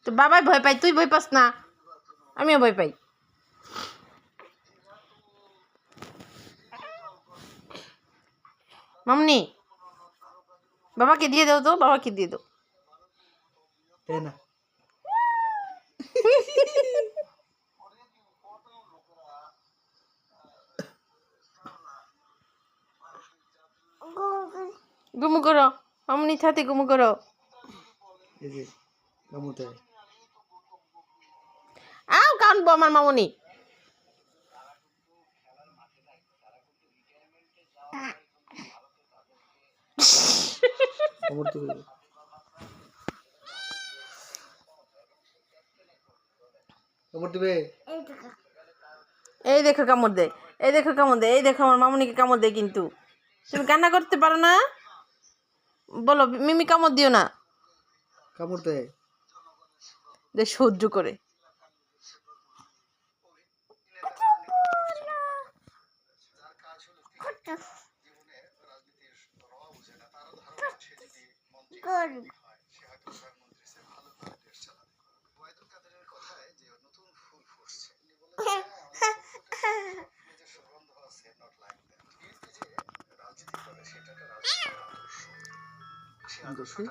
তো বাবাই ভয় পাই, তুই ভয় পাস না? আমিও ভয় পাই। মামনি বাবাকে দিয়ে দাও তো, বাবাকে দিয়ে দাও। না গুমু করো মামনি, ছাতে গুমু করো। এই যে কামুতে আও কানবো আমার মামনি। কামড় দিবে কামড় দিবে এই দেখো কামড় দেয়, এই দেখো কামড় দেয়, এই দেখো আমার মামনিকে কামড় দেয়। কিন্তু তুমি কান্না করতে পারো না? বলো মিমি কামড় দিও না। কামড় দেয় যে সহ্য করে। দোষী